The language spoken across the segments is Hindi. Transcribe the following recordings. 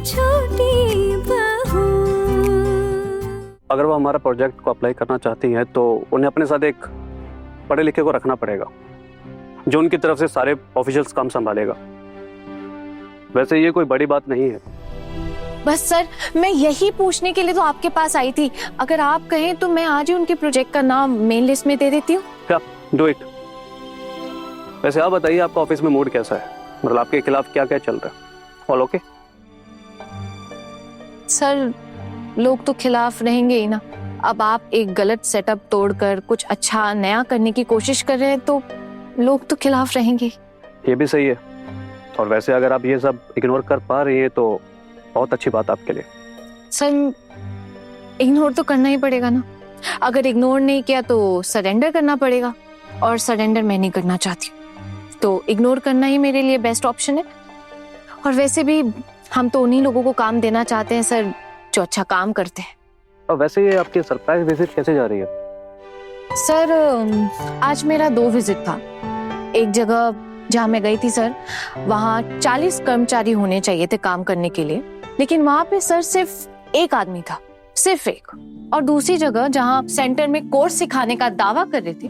छोटी बहू। अगर वो हमारा प्रोजेक्ट को अप्लाई करना चाहती हैं तो उन्हें अपने साथ एक पढ़े लिखे को रखना पड़ेगा जो उनकी तरफ से सारे ऑफिशियल्स काम संभालेगा। वैसे ये कोई बड़ी बात नहीं है। बस सर, मैं यही पूछने के लिए तो आपके पास आई थी। अगर आप कहें तो मैं आज ही उनके प्रोजेक्ट का नाम मेन लिस्ट में दे देती हूँ। क्या? Do it. वैसे आप बताइए, आपका ऑफिस में मूड कैसा है? मतलब आपके खिलाफ क्या क्या चल रहा है? All okay? सर, लोग तो खिलाफ रहेंगे ही ना। अब आप एक गलत सेटअप तोड़कर कुछ अच्छा नया करने की कोशिश कर रहे हैं तो लोग तो खिलाफ रहेंगे। ये भी सही है। और वैसे अगर आप ये सब इग्नोर कर पा रही हैं तो बहुत अच्छी बात आपके लिए। सर, इग्नोर तो करना ही पड़ेगा ना। अगर इग्नोर नहीं किया तो सरेंडर करना पड़ेगा, और सरेंडर मैं नहीं करना चाहती, तो इग्नोर करना ही मेरे लिए बेस्ट ऑप्शन है। और वैसे भी हम तो उन्हीं लोगों को काम देना चाहते हैं सर जो अच्छा काम करते हैं। और वैसे ये आपकी सरप्राइज विजिट कैसे जा रही है? सर, आज मेरा 2 विजिट था। एक जगह जहाँ मैं गई थी सर, वहाँ 40 कर्मचारी होने चाहिए थे काम करने के लिए, लेकिन वहाँ पे सर सिर्फ 1 आदमी था, सिर्फ 1। और दूसरी जगह जहाँ सेंटर में कोर्स सिखाने का दावा कर रहे थे,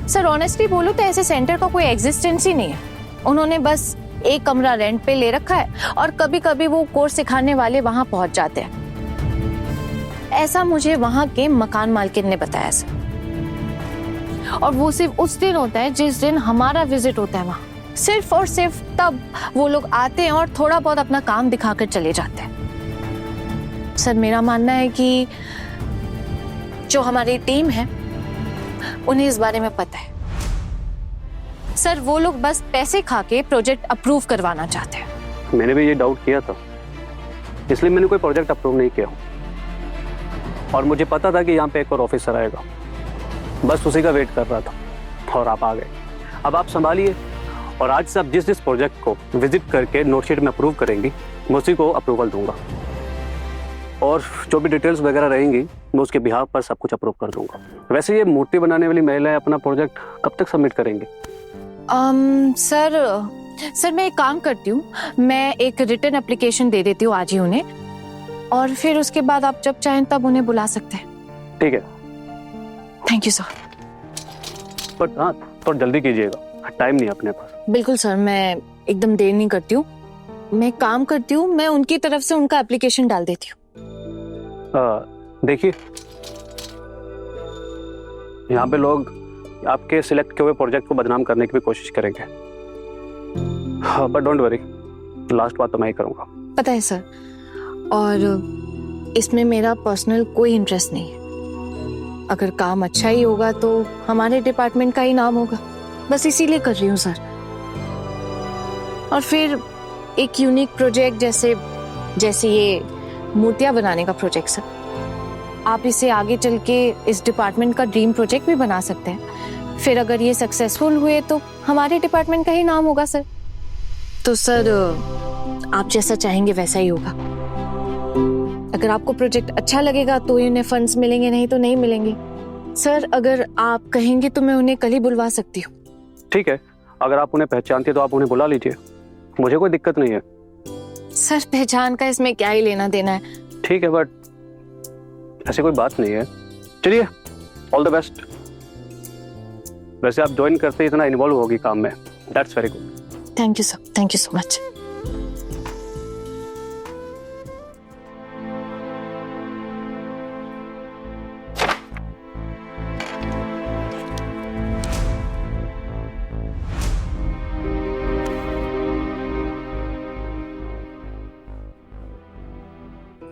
सर ऑनेस्टली बोलो तो ऐसे सेंटर का कोई एग्जिस्टेंस ही नहीं है। उन्होंने बस एक कमरा रेंट पे ले रखा है और कभी कभी वो कोर्स सिखाने वाले वहां पहुंच जाते हैं। ऐसा मुझे वहां के मकान मालकिन ने बताया सर। और वो सिर्फ उस दिन होता है जिस दिन हमारा विजिट होता है वहां। सिर्फ और सिर्फ तब वो लोग आते हैं और थोड़ा बहुत अपना काम दिखाकर चले जाते हैं। सर, मेरा मानना है कि जो हमारी टीम है उन्हें इस बारे में पता है। सर, वो लोग बस पैसे खा के प्रोजेक्ट अप्रूव करवाना चाहते हैं। मैंने भी ये डाउट किया था, इसलिए मैंने कोई प्रोजेक्ट अप्रूव नहीं किया। और मुझे पता था कि यहाँ पे एक और ऑफिसर आएगा, बस उसी का वेट कर रहा था और आप आ गए। अब आप संभालिए, और आज से आप जिस जिस प्रोजेक्ट को विजिट करके नोटशीट में अप्रूव करेंगी मैं उसी को अप्रूवल दूंगा। और जो भी डिटेल्स वगैरह रहेंगी मैं उसके बिहाफ पर सब कुछ अप्रूव कर दूंगा। वैसे ये मूर्ति बनाने वाली महिलाएं अपना प्रोजेक्ट कब तक सबमिट करेंगी? सर मैं एक काम करती हूँ, मैं एक रिटन एप्लीकेशन दे देती हूँ आज ही उन्हें, और फिर उसके बाद आप जब चाहें तब उन्हें बुला सकते हैं। ठीक है। Thank you sir. बट हाँ, थोड़ा जल्दी कीजिएगा, टाइम नहीं है अपने पास। बिल्कुल सर, मैं एकदम देर नहीं करती हूँ। मैं काम करती हूँ, मैं उनकी तरफ से उनका एप्लीकेशन डाल देती हूँ। देखिए, यहाँ पे लोग आपके सिलेक्ट किए हुए प्रोजेक्ट को बदनाम करने की भी कोशिश करेंगे, बट डोंट वरी, लास्ट बात तो मैं ही करूँगा। पता है सर, और इसमें मेरा पर्सनल कोई इंटरेस्ट नहीं है। अगर काम अच्छा ही होगा तो हमारे डिपार्टमेंट का ही नाम होगा, बस इसीलिए कर रही हूँ सर। और फिर एक यूनिक प्रोजेक्ट जैसे ये मूर्तियां बनाने का प्रोजेक्ट सर, आप इसे आगे चल के इस डिपार्टमेंट का ड्रीम प्रोजेक्ट भी बना सकते हैं। फिर अगर ये सक्सेसफुल हुए तो हमारे डिपार्टमेंट का ही नाम होगा सर। तो सर, आप जैसा चाहेंगे वैसा ही होगा। अगर आपको प्रोजेक्ट अच्छा लगेगा तो ही उन्हें फंड्स मिलेंगे, नहीं तो नहीं मिलेंगे। सर, अगर आप कहेंगे तो मैं उन्हें कल ही बुलवा सकती हूँ। ठीक है, अगर आप उन्हें पहचानती है तो आप उन्हें बुला लीजिए, मुझे कोई दिक्कत नहीं है। सर, पहचान का इसमें क्या ही लेना देना है। ठीक है, बट ऐसी कोई बात नहीं है। चलिए, ऑल द बेस्ट। वैसे आप ज्वाइन करते इतना इन्वॉल्व होगी काम में, that's very good. Thank you sir, thank you so much.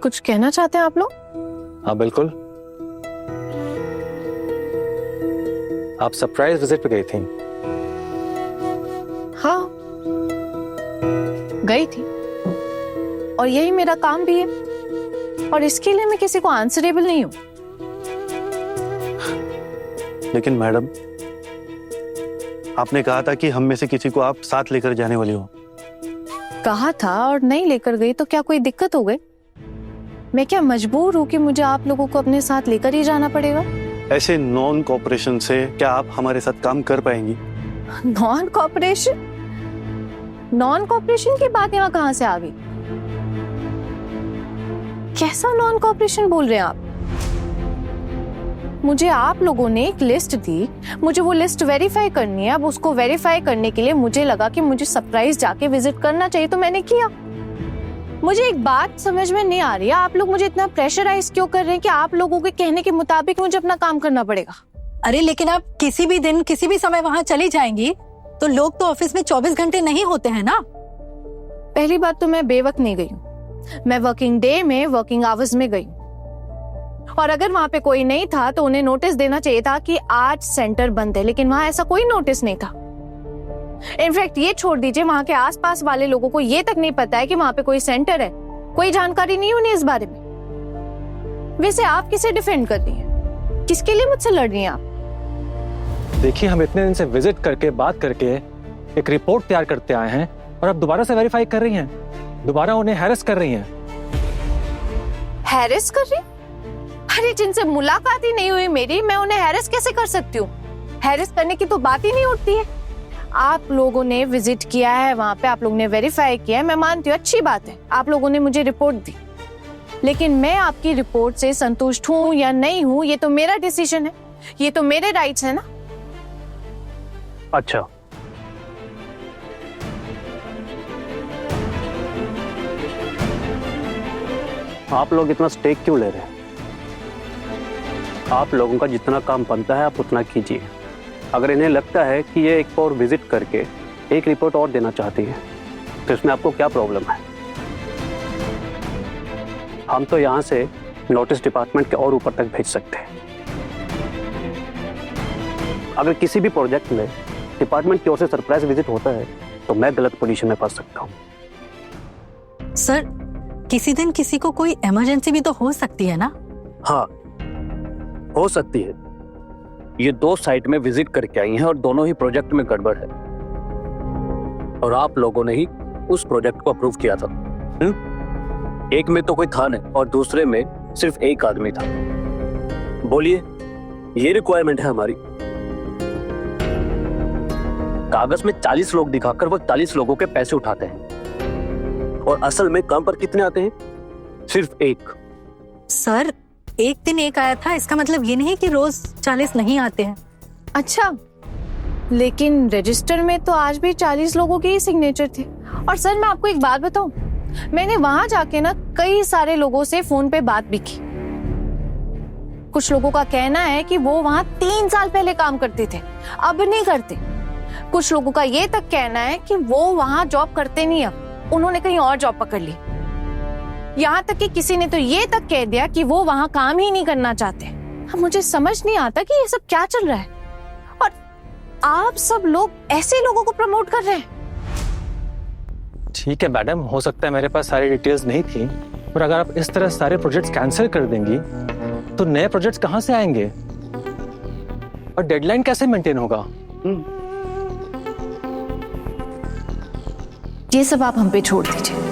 कुछ कहना चाहते हैं आप लोग? हाँ बिल्कुल। आप सरप्राइज विजिट पे गई थी। हाँ, गई थी, और यही मेरा काम भी है, और इसके लिए मैं किसी को आंसरेबल नहीं हूं। लेकिन मैडम, आपने कहा था कि हम में से किसी को आप साथ लेकर जाने वाली हो। कहा था और नहीं लेकर गई तो क्या कोई दिक्कत हो गई? मैं क्या मजबूर हूँ कि मुझे आप लोगों को अपने साथ लेकर ही जाना पड़ेगा? ऐसे नॉन कोऑपरेशन से क्या आप हमारे साथ काम कर पाएंगी? Non cooperation? नॉन कोऑपरेशन की बात यहाँ कहाँ से आ गई? कैसा नॉन कोऑपरेशन बोल रहे हैं आप? मुझे आप लोगों ने एक लिस्ट दी, मुझे वो लिस्ट वेरीफाई करनी है। अब उसको वेरीफाई करने के लिए मुझे लगा कि मुझे सरप्राइज जाके विजिट करना चाहिए, तो मैंने किया। मुझे एक बात समझ में नहीं आ रही है, आप लोग मुझे इतना प्रेशराइज क्यों कर रहे हैं कि आप लोगों के कहने के मुताबिक मुझे अपना काम करना पड़ेगा? अरे लेकिन आप किसी भी दिन किसी भी समय वहाँ चली जाएंगी तो लोग तो ऑफिस में 24 घंटे नहीं होते हैं ना। पहली बात तो मैं बेवक्त नहीं गई हूँ, मैं वर्किंग डे में वर्किंग आवर्स में गई। और अगर वहां पे कोई नहीं था तो उन्हें नोटिस देना चाहिए था कि आज सेंटर बंद है, लेकिन वहां ऐसा कोई नोटिस नहीं था। इनफैक्ट ये छोड़ दीजिए, वहां के आसपास वाले लोगों को ये तक नहीं पता है कि वहां पे कोई सेंटर है, कोई जानकारी नहीं उन्हें इस बारे में। वैसे आप किसे डिफेंड कर रही हैं? किसके लिए मुझसे लड़ रही हैं आप? देखिए, हम इतने दिन से विजिट करके बात करके एक रिपोर्ट तैयार करते आए हैं और अब दोबारा से वेरीफाई कर रही हैं, दोबारा उन्हें हैरेस कर रही हैं। हैरेस कर रही? अरे जिनसे मुलाकात ही नहीं हुई मेरी, मैं उन्हें हैरेस कैसे कर सकती हूँ? हैरेस करने की तो बात ही नहीं उठती है। आप लोगों ने विजिट किया है वहां पे, आप लोगों ने वेरीफाई किया है, मैं मानती हूँ, अच्छी बात है। आप लोगों ने मुझे रिपोर्ट दी, लेकिन मैं आपकी रिपोर्ट से संतुष्ट हूँ या नहीं हूँ ये तो मेरा डिसीजन है, ये तो मेरे राइट्स है ना। अच्छा, आप लोग इतना स्टेक क्यों ले रहे हैं? आप लोगों का जितना काम बनता है आप उतना कीजिए। अगर इन्हें लगता है कि ये एक और विजिट करके एक रिपोर्ट और देना चाहती है तो इसमें आपको क्या प्रॉब्लम है? हम तो यहाँ से नोटिस डिपार्टमेंट के और ऊपर तक भेज सकते हैं। अगर किसी भी प्रोजेक्ट में डिपार्टमेंट की ओर से सरप्राइज विजिट होता है तो मैं गलत पोजीशन में फंस सकता हूँ। सर, किसी दिन किसी को कोई इमरजेंसी भी तो हो सकती है ना। हाँ, हो सकती है। ये दो साइट में विजिट करके आई हैं और दोनों ही प्रोजेक्ट में गड़बड़ है, और आप लोगों ने ही उस प्रोजेक्ट को अप्रूव किया था। एक में तो कोई था नहीं और दूसरे में सिर्फ एक आदमी था। बोलिए, ये रिक्वायरमेंट है हमारी। कागज में 40 लोग दिखाकर वो 40 लोगों के पैसे उठाते हैं, और असल में काम पर कितने आते हैं? सिर्फ एक। सर, एक दिन एक आया था, इसका मतलब ये नहीं कि रोज 40 नहीं आते हैं। अच्छा, लेकिन रजिस्टर में तो आज भी 40 लोगों के ही सिग्नेचर थे। और सर मैं आपको एक बात बताऊं, मैंने वहां जाके ना कई सारे लोगों से फोन पे बात भी की। कुछ लोगों का कहना है कि वो वहां 3 साल पहले काम करते थे, अब नहीं करते। कुछ लोगों का ये तक कहना है कि वो वहां जॉब करते नहीं, अब उन्होंने कहीं और जॉब पकड़ ली। यहाँ तक कि किसी ने तो ये तक कह दिया कि वो वहां काम ही नहीं करना चाहते। अब मुझे समझ नहीं आता कि ये सब क्या चल रहा है, और आप सब लोग ऐसे लोगों को प्रमोट कर रहे हैं। ठीक है मैडम, हो सकता है मेरे पास सारी डिटेल्स नहीं थी, पर अगर आप इस तरह सारे प्रोजेक्ट्स कैंसिल कर देंगी तो नए प्रोजेक्ट्स कहाँ से आएंगे और डेडलाइन कैसे मेंटेन होगा? ये सब आप हम पे छोड़ दीजिए।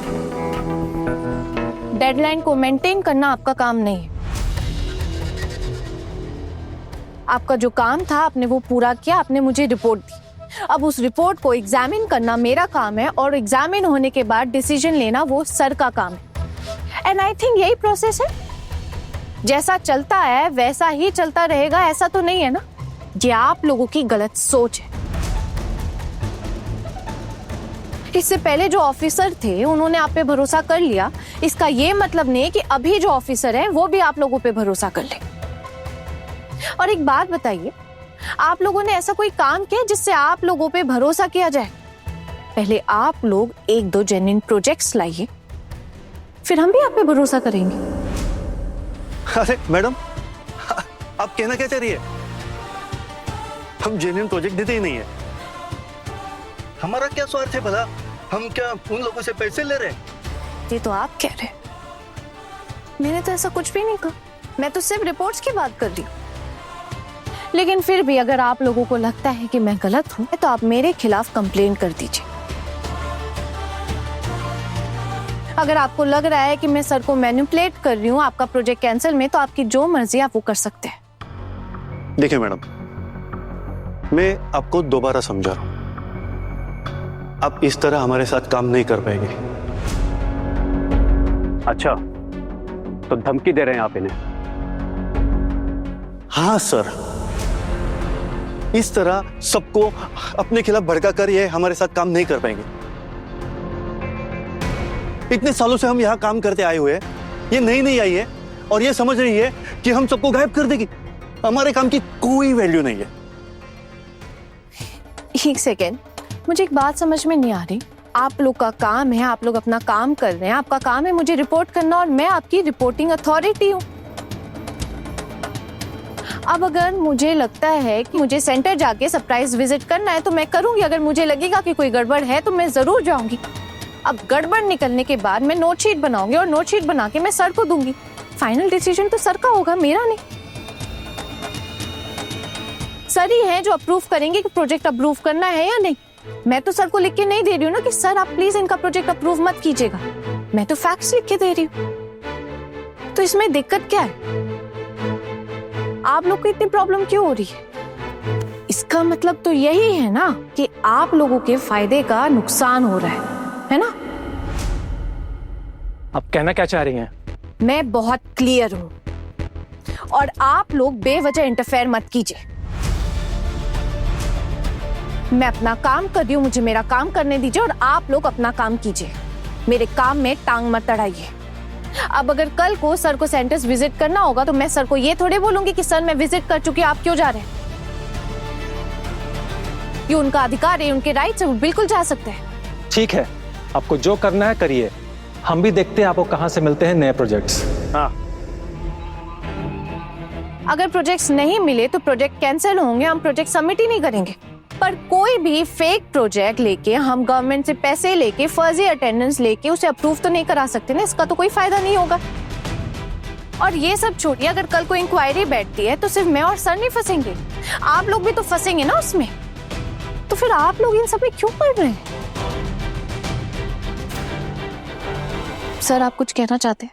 डेडलाइन को मेंटेन करना आपका काम नहीं है। आपका जो काम था आपने वो पूरा किया, आपने मुझे रिपोर्ट दी। अब उस रिपोर्ट को एग्जामिन करना मेरा काम है, और एग्जामिन होने के बाद डिसीजन लेना वो सर का काम है। एंड आई थिंक यही प्रोसेस है। जैसा चलता है वैसा ही चलता रहेगा, ऐसा तो नहीं है ना। ये आप लोगों की गलत सोच है। इससे पहले जो ऑफिसर थे उन्होंने आप पे भरोसा कर लिया, इसका ये मतलब नहीं कि अभी जो ऑफिसर है वो भी आप लोगों पे भरोसा कर ले। और एक बात बताइए, आप लोगों ने ऐसा कोई काम किया जिससे आप लोगों पे भरोसा किया जाए? पहले आप लोग 1-2 जेन्युइन प्रोजेक्ट्स लाइए, फिर हम भी आप पे भरोसा करेंगे। अरे मैडम, आप कहना क्या चाह रही है? हम जेन्युइन प्रोजेक्ट देते ही नहीं है। हमारा क्या स्वार्थ है भला? हम क्या उन लोगों से पैसे ले रहे हैं? ये तो आप कह रहे हैं, मैंने तो ऐसा कुछ भी नहीं कहा। मैं तो सिर्फ रिपोर्ट्स की बात कर रही हूँ। लेकिन फिर भी अगर आप लोगों को लगता है कि मैं गलत हूं तो आप मेरे खिलाफ कंप्लेंट कर दीजिए। अगर आपको लग रहा है कि मैं सर को मैनिपुलेट कर रही हूँ आपका प्रोजेक्ट कैंसिल में, तो आपकी जो मर्जी आप वो कर सकते हैं। देखिए मैडम, मैं आपको दोबारा समझा रहा हूं, आप इस तरह हमारे साथ काम नहीं कर पाएंगे। अच्छा, तो धमकी दे रहे हैं आप इन्हें? हाँ सर, इस तरह सबको अपने खिलाफ भड़का कर ये हमारे साथ काम नहीं कर पाएंगे। इतने सालों से हम यहाँ काम करते आए हुए हैं, ये नई आई है और ये समझ रही है कि हम सबको गायब कर देगी। हमारे काम की कोई वैल्यू नहीं है। एक सेकेंड, मुझे एक बात समझ में नहीं आ रही। आप लोग का काम है, आप लोग अपना काम कर रहे हैं, आपका काम है मुझे रिपोर्ट करना और मैं आपकी रिपोर्टिंग अथॉरिटी हूँ। अब अगर मुझे लगता है कि मुझे सेंटर जाके सरप्राइज विजिट करना है तो मैं करूंगी। अगर मुझे लगेगा कि कोई गड़बड़ है तो मैं जरूर जाऊंगी। अब गड़बड़ निकलने के बाद मैं नोट शीट बनाऊंगी और नोट शीट बना के मैं सर को दूंगी। फाइनल डिसीजन तो सर का होगा, मेरा नहीं। सर ही है जो अप्रूव करेंगे कि प्रोजेक्ट अप्रूव करना है या नहीं। मैं तो सर को लिख के नहीं दे रही हूँ ना कि सर आप प्लीज इनका प्रोजेक्ट अप्रूव मत कीजिएगा। मैं तो फैक्ट्स लिख के दे रही हूँ। तो इसमें दिक्कत क्या है? आप लोग को इतनी प्रॉब्लम क्यों हो रही है? इसका मतलब तो यही है ना कि आप लोगों के फायदे का नुकसान हो रहा है ना? आप कहना क्या चाह रही हैं? मैं बहुत क्लियर हूं और आप लोग बेवजह इंटरफेयर मत कीजिए। मैं अपना काम कर रही हूं, मुझे मेरा काम करने दीजिए और आप लोग अपना काम कीजिए। मेरे काम में टांग मत अड़ाइए। अब अगर कल को सर को सेंटर्स विजिट करना होगा तो मैं सर को ये थोड़े बोलूंगी कि सर मैं विजिट कर चुकी हूं, आप क्यों जा रहे हैं। ये उनका अधिकार है, उनके राइट्स है, वो बिल्कुल जा सकते हैं। ठीक है, आपको जो करना है करिए। हम भी देखते हैं आपको कहां से मिलते हैं नए प्रोजेक्ट्स। हाँ, अगर प्रोजेक्ट्स नहीं मिले तो प्रोजेक्ट कैंसिल होंगे, हम प्रोजेक्ट सबमिट ही नहीं करेंगे। पर कोई भी फेक प्रोजेक्ट लेके हम गवर्नमेंट से पैसे लेके फर्जी अटेंडेंस लेके उसे अप्रूव तो नहीं करा सकते ना। इसका तो कोई फायदा नहीं होगा। और ये सब छोड़िए, अगर कल को इंक्वायरी बैठती है तो सिर्फ मैं और सर नहीं फंसेंगे, आप लोग भी तो फंसेंगे ना उसमें। तो फिर आप लोग इन सब में क्यों पड़ रहे हैं? सर आप कुछ कहना चाहते हैं?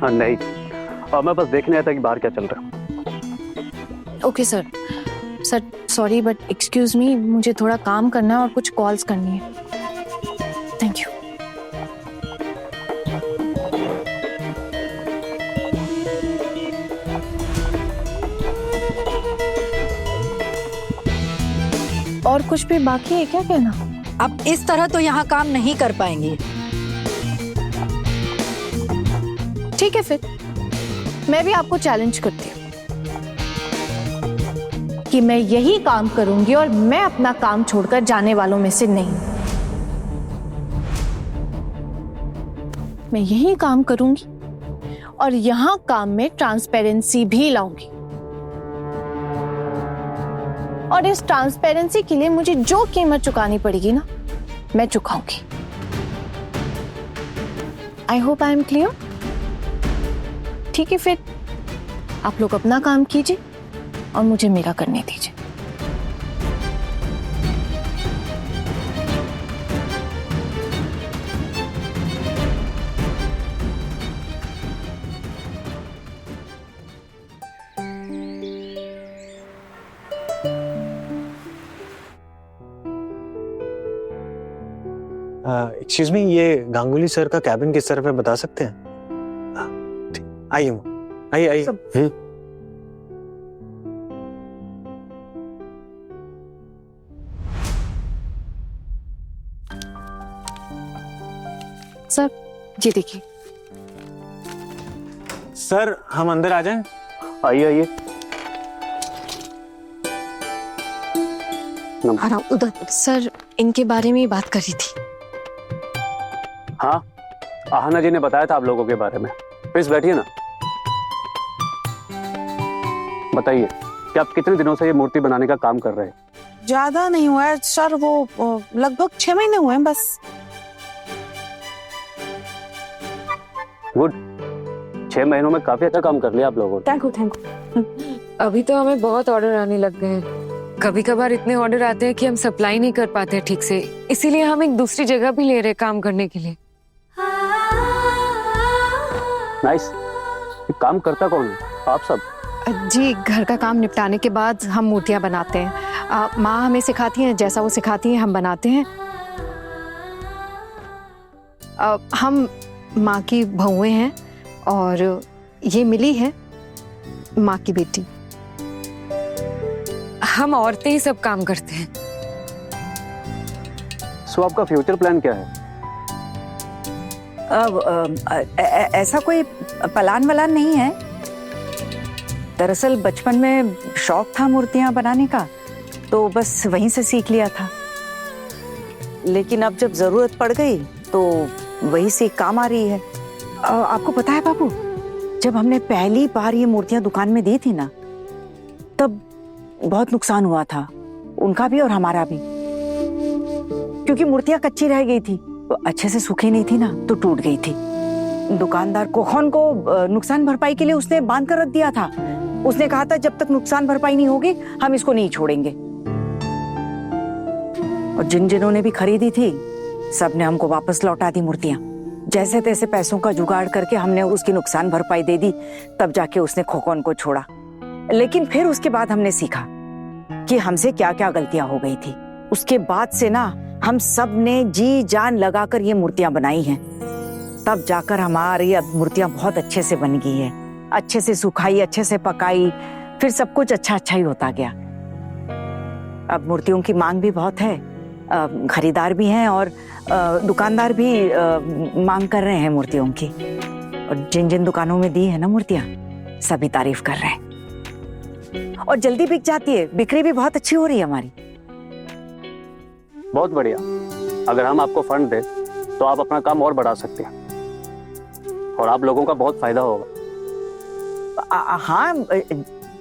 हाँ नहीं, मैं बस देखने आया था कि बाहर क्या चल रहा है। Okay sir. Sir sorry but excuse me, मुझे थोड़ा काम करना है और कुछ कॉल्स करनी है। Thank you. और कुछ भी बाकी है क्या कहना? अब इस तरह तो यहाँ काम नहीं कर पाएंगी। ठीक है, फिर मैं भी आपको चैलेंज करती हूँ कि मैं यही काम करूंगी और मैं अपना काम छोड़कर जाने वालों में से नहीं। मैं यही काम करूंगी और यहां काम में ट्रांसपेरेंसी भी लाऊंगी। और इस ट्रांसपेरेंसी के लिए मुझे जो कीमत चुकानी पड़ेगी ना, मैं चुकाऊंगी। I hope I am clear. ठीक है, फिर आप लोग अपना काम कीजिए और मुझे मेरा करने दीजिए। एक्सक्यूज मी, ये गांगुली सर का कैबिन किस तरफ है बता सकते हैं? आइए आइए आइए। सर ये देखिए। सर हम अंदर आ जाएं? आइए आइए। उधर सर इनके बारे में ही बात कर रही थी। हाँ, आहना जी ने बताया था आप लोगों के बारे में। प्लीज बैठिए ना। बताइए कि आप कितने दिनों से ये मूर्ति बनाने का काम कर रहे हैं? ज्यादा नहीं हुआ है सर, वो लगभग 6 महीने हुए हैं बस। गुड, 6 महीनों में काफी अच्छा काम कर लिया आप लोगों ने। Thank you. अभी तो हमें बहुत ऑर्डर आने लग गए हैं। कभी कभार इतने ऑर्डर आते हैं कि हम सप्लाई नहीं कर पाते ठीक से, इसीलिए हम एक दूसरी जगह भी ले रहे हैं काम करने के लिए। नाइस। ये काम करता कौन है? आप सब? जी, घर का काम निपटाने के बाद हम मूर्तियां बनाते हैं। माँ हमें सिखाती हैं, जैसा वो सिखाती हैं हम बनाते हैं। हम माँ की बहुएं हैं और ये मिली है माँ की बेटी। हम औरतें ही सब काम करते हैं। सो आपका फ्यूचर प्लान क्या है? ऐसा कोई प्लान वलान नहीं है। दरअसल बचपन में शौक था मूर्तियां बनाने का, तो बस वहीं से सीख लिया था। लेकिन अब जब जरूरत पड़ गई तो वही सीख काम आ रही है। आपको पता है बाबू, जब हमने पहली बार ये मूर्तियां दुकान में दी थी ना, तब बहुत नुकसान हुआ था, उनका भी और हमारा भी। क्योंकि मूर्तियां कच्ची रह गई थी, तो अच्छे से सूखी नहीं थी ना, तो टूट गई थी। दुकानदार कोखन को नुकसान भरपाई के लिए उसने बांध कर रख दिया था। उसने कहा था जब तक नुकसान भरपाई नहीं होगी हम इसको नहीं छोड़ेंगे। और जिन्होंने भी खरीदी थी सब ने हमको वापस लौटा दी मूर्तियां। जैसे तैसे पैसों का जुगाड़ करके हमने उसकी नुकसान भरपाई दे दी, तब जाके उसने खोखन को छोड़ा। लेकिन फिर उसके बाद हमने सीखा कि हमसे क्या क्या गलतियां हो गई थी। उसके बाद से ना हम सब ने जी जान लगाकर ये मूर्तियां बनाई हैं। तब जाकर हमारी अब मूर्तियां बहुत अच्छे से बन गई है। अच्छे से सुखाई, अच्छे से पकाई, फिर सब कुछ अच्छा अच्छा ही होता गया। अब मूर्तियों की मांग भी बहुत है, खरीदार भी हैं और दुकानदार भी मांग कर रहे हैं मूर्तियों की। और जिन जिन दुकानों में दी है ना मूर्तियां, सभी तारीफ कर रहे हैं और जल्दी बिक जाती है। बिक्री भी बहुत अच्छी हो रही है हमारी। बहुत बढ़िया। अगर हम आपको फंड दें तो आप अपना काम और बढ़ा सकते हैं और आप लोगों का बहुत फायदा होगा। हाँ,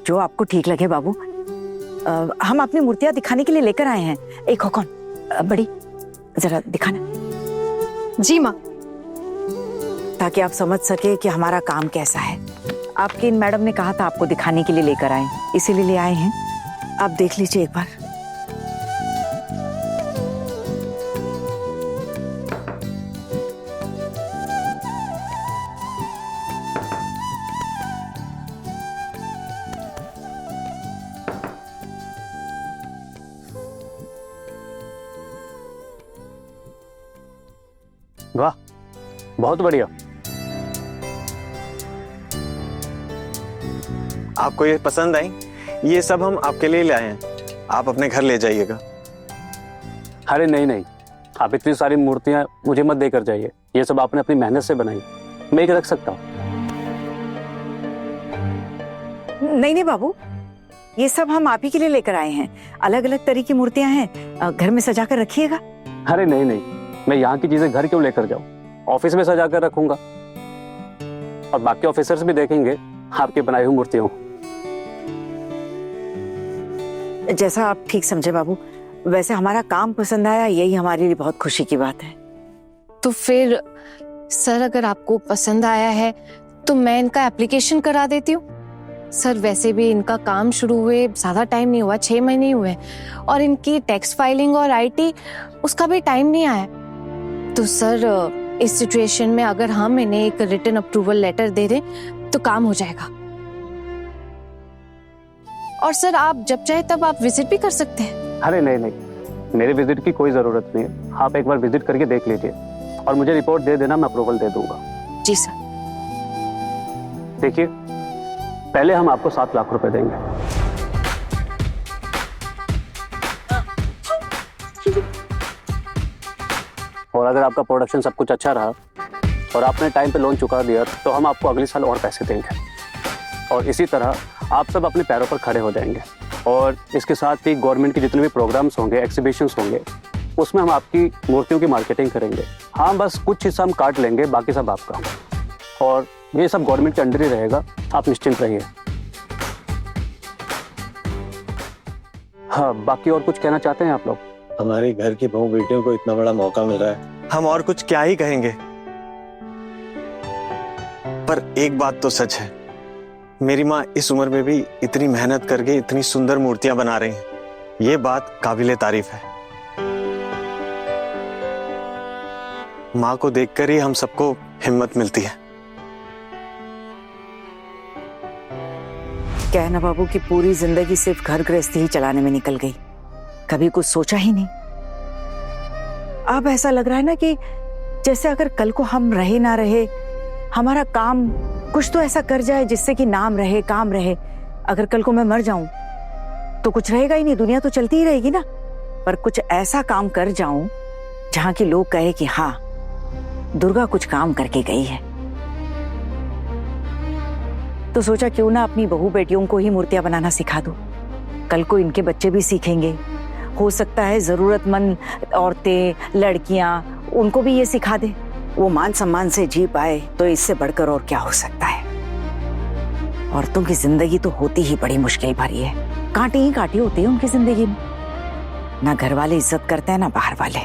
जो आपको ठीक लगे बाबू। हम अपनी मूर्तियां दिखाने के लिए लेकर आए हैं। एक खोखन बड़ी, जरा दिखाना। जी माँ। ताकि आप समझ सके कि हमारा काम कैसा है। आपकी इन मैडम ने कहा था आपको दिखाने के लिए लेकर आए, इसीलिए ले आए हैं। आप देख लीजिए एक बार। वाह, बहुत बढ़िया। आपको ये पसंद आई? ये सब हम आपके लिए ले आए हैं, आप अपने घर ले जाइएगा। अरे नहीं नहीं, आप इतनी सारी मूर्तियां मुझे मत देकर जाइए। ये सब आपने अपनी मेहनत से बनाई, मैं एक रख सकता हूँ। नहीं नहीं बाबू, ये सब हम आप ही के लिए लेकर आए हैं। अलग अलग तरह की मूर्तियां हैं, घर में सजा कर रखिएगा। अरे नहीं नहीं, मैं यहाँ की चीजें घर क्यों लेकर जाऊँ, ऑफिस में सजा कर रखूंगा और बाकी ऑफिसर्स भी देखेंगे आपकी बनाई हुई मूर्तियों। जैसा आप ठीक समझे बाबू। वैसे हमारा काम पसंद आया, यही हमारे लिए बहुत खुशी की बात है। तो फिर सर अगर आपको पसंद आया है तो मैं इनका एप्लीकेशन करा देती हूँ। सर वैसे भी इनका काम शुरू हुए ज़्यादा टाइम नहीं हुआ, 6 महीने ही हुए और इनकी टैक्स फाइलिंग और IT उसका भी टाइम नहीं आया। तो सर इस सिचुएशन में अगर हम इन्हें एक रिटन अप्रूवल लेटर दे दें तो काम हो जाएगा। और सर आप जब चाहे तब आप विजिट भी कर सकते हैं। अरे नहीं नहीं, मेरे विजिट की कोई जरूरत नहीं है। आप एक बार विजिट करके देख लीजिए और मुझे रिपोर्ट दे देना, मैं अप्रूवल दे दूंगा। जी सर। देखिए, पहले हम आपको 7 लाख रुपए देंगे। और अगर आपका प्रोडक्शन सब कुछ अच्छा रहा और आपने टाइम पे लोन चुका दिया तो हम आपको अगले साल और पैसे देंगे। और इसी तरह आप सब अपने पैरों पर खड़े हो जाएंगे। और इसके साथ ही गवर्नमेंट के जितने भी प्रोग्राम्स होंगे, एग्जीबिशंस होंगे, उसमें हम आपकी मूर्तियों की मार्केटिंग करेंगे। हाँ, बस कुछ हिस्सा हम काट लेंगे, बाकी सब आपका। और ये सब गवर्नमेंट के अंडर ही रहेगा, आप निश्चिंत रहिए। हाँ, बाकी और कुछ कहना चाहते हैं आप लोग? हमारे घर की बहू बेटियों को इतना बड़ा मौका मिल रहा है, हम और कुछ क्या ही कहेंगे। पर एक बात तो सच है, मेरी माँ इस उम्र में भी इतनी मेहनत करके इतनी सुंदर मूर्तियां बना रही हैं, ये बात काबिले तारीफ है। माँ को देखकर ही हम सबको हिम्मत मिलती है। क्या है ना बाबू कि पूरी जिंदगी सिर्फ घर गृहस्थी ही चलाने में निकल गई, कभी कुछ सोचा ही नहीं। अब ऐसा लग रहा है ना कि जैसे अगर कल को हम रहे ना रहे, हमारा काम कुछ तो ऐसा कर जाए जिससे कि नाम रहे, काम रहे। अगर कल को मैं मर जाऊं तो कुछ रहेगा ही नहीं, दुनिया तो चलती ही रहेगी ना। पर कुछ ऐसा काम कर जाऊं जहां कि लोग कहे कि हाँ, दुर्गा कुछ काम करके गई है। तो सोचा क्यों ना अपनी बहू बेटियों को ही मूर्तियां बनाना सिखा दूं। कल को इनके बच्चे भी सीखेंगे, हो सकता है जरूरतमंद औरतें, लड़कियां, उनको भी ये सिखा दे। वो मान सम्मान से जी पाए तो इससे बढ़कर और क्या हो सकता है। औरतों की जिंदगी तो होती ही बड़ी मुश्किल भरी है, कांटे ही कांटे होते हैं उनकी जिंदगी में। ना घर वाले इज्जत करते हैं, ना बाहर वाले,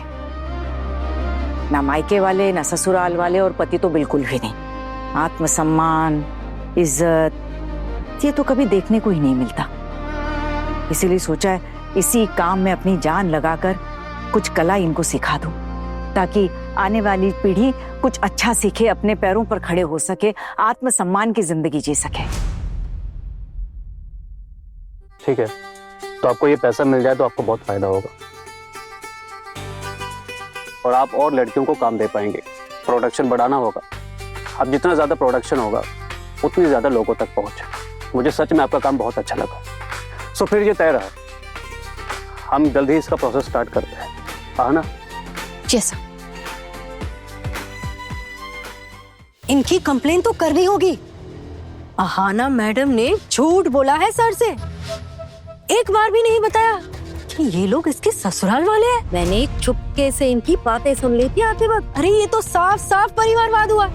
ना मायके वाले, ना ससुराल वाले, और पति तो बिल्कुल भी नहीं। आत्मसम्मान, इज्जत, ये तो कभी देखने को ही नहीं मिलता। इसीलिए सोचा है इसी काम में अपनी जान लगाकर कुछ कला इनको सिखा दूं, ताकि आने वाली पीढ़ी कुछ अच्छा सीखे, अपने पैरों पर खड़े हो सके, आत्मसम्मान की जिंदगी जी सके। ठीक है, तो आपको ये पैसा मिल जाए तो आपको बहुत फायदा होगा और आप और लड़कियों को काम दे पाएंगे। प्रोडक्शन बढ़ाना होगा। अब जितना ज्यादा प्रोडक्शन होगा उतनी ज्यादा लोगों तक पहुंचे। मुझे सच में आपका काम बहुत अच्छा लगा। सो फिर ये तय रहा, हम जल्दी ही इसका प्रोसेस स्टार्ट करते हैं, हाँ ना? जैसा इनकी कंप्लेन तो करनी होगी। अहाना मैडम ने झूठ बोला है सर से, एक बार भी नहीं बताया कि ये लोग इसके ससुराल वाले हैं। मैंने चुपके से इनकी बातें सुन ली थी आते वक्त। अरे ये तो साफ साफ परिवारवाद हुआ।